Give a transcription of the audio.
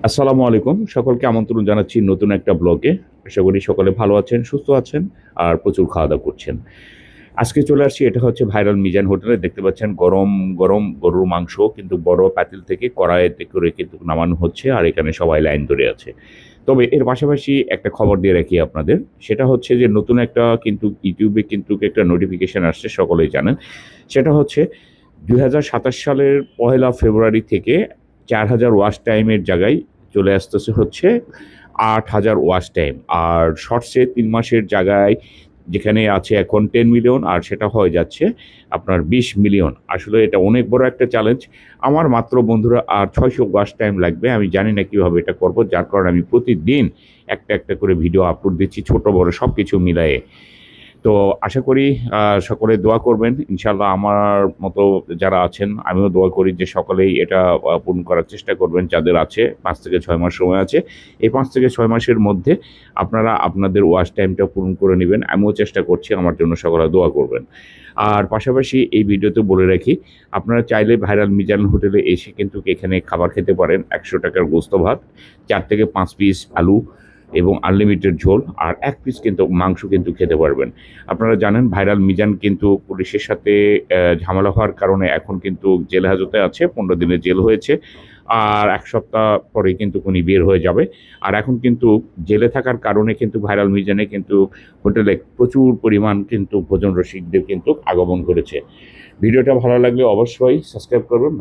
আসসালামু আলাইকুম। সকলকে আমন্ত্রণ জানাচ্ছি নতুন একটা ব্লগে। আশা করি সকলে ভালো আছেন, সুস্থ আছেন আর প্রচুর খাওয়া-দাওয়া করছেন। আজকে চলে আসছি, এটা হচ্ছে ভাইরাল মিজান হোটেলে। দেখতে পাচ্ছেন গরম, গরম গরুর মাংস কিন্তু বড় পাতিল থেকে কড়াইতে করে কিন্তু নামানো হচ্ছে আর এখানে সবাই লাইন ধরে আছে। তবে এর পাশাপাশি একটা খবর দিয়ে রাখি আপনাদের। সেটা হচ্ছে যে নতুন একটা কিন্তু ইউটিউবে কিন্তু একটা নোটিফিকেশন আসছে, সকলেই জানেন। সেটা হচ্ছে ২০২৭ সালের ১লা ফেব্রুয়ারি থেকে ৪,০০০ ওয়াচ টাইমের জায়গায় চলে আসতেছে হচ্ছে ৮,০০০ ওয়াচ টাইম। আর শর্টসে ৩ মাসের জায়গায় যেখানে আছে এখন ১০ মিলিয়ন আর সেটা হয়ে যাচ্ছে আপনার ২০ মিলিয়ন। আসলে এটা অনেক বড় একটা চ্যালেঞ্জ। আমার মাত্র বন্ধুরা আর ৬০০ ওয়াচ টাইম লাগবে। আমি জানি না কিভাবে এটা করব। যার কারণে আমি প্রতিদিন একটা করে ভিডিও আপলোড দিচ্ছি, ছোট বড় সবকিছু মিলায়ে। তো আশা করি সকলে দোয়া করবেন। ইনশাআল্লাহ আমার মতো যারা আছেন, আমিও দোয়া করি যে সকলেই এটা পূরণ করার চেষ্টা করবেন যাদের আছে। ৫ থেকে ৬ মাস সময় আছে। এই ৫ থেকে ৬ মাসের মধ্যে আপনারা আপনাদের ওয়াচ টাইমটা পূরণ করে নিবেন। আমিও চেষ্টা করছি, আমার জন্য সকলে দোয়া করবেন। আর পাশাপাশি এই ভিডিওতে বলে রাখি, আপনারা চাইলে ভাইরাল মিজান হোটেলে এসে কিন্তু এখানে খাবার খেতে পারেন। ৳১০০ র গোস্ত ভাত, ৪ থেকে ৫ পিস আলু এবং আনলিমিটেড ঝোল আর ১ পিস কিন্তু মাংস কিন্তু খেতে পারবেন। আপনারা জানেন ভাইরাল মিজান কিন্তু পুলিশের সাথে ঝামেলা হওয়ার কারণে এখন কিন্তু জেল হাজতে আছে। ১৫ দিনের জেল হয়েছে। আর ১ সপ্তাহ পরে কিন্তু উনি বের হয়ে যাবে। আর এখন কিন্তু জেলে থাকার কারণে কিন্তু ভাইরাল মিজানে কিন্তু হোটেলে প্রচুর পরিমাণ কিন্তু ভোজন রসিকদের কিন্তু আগমন করেছে। ভিডিওটা ভালো লাগলে অবশ্যই সাবস্ক্রাইব করবেন।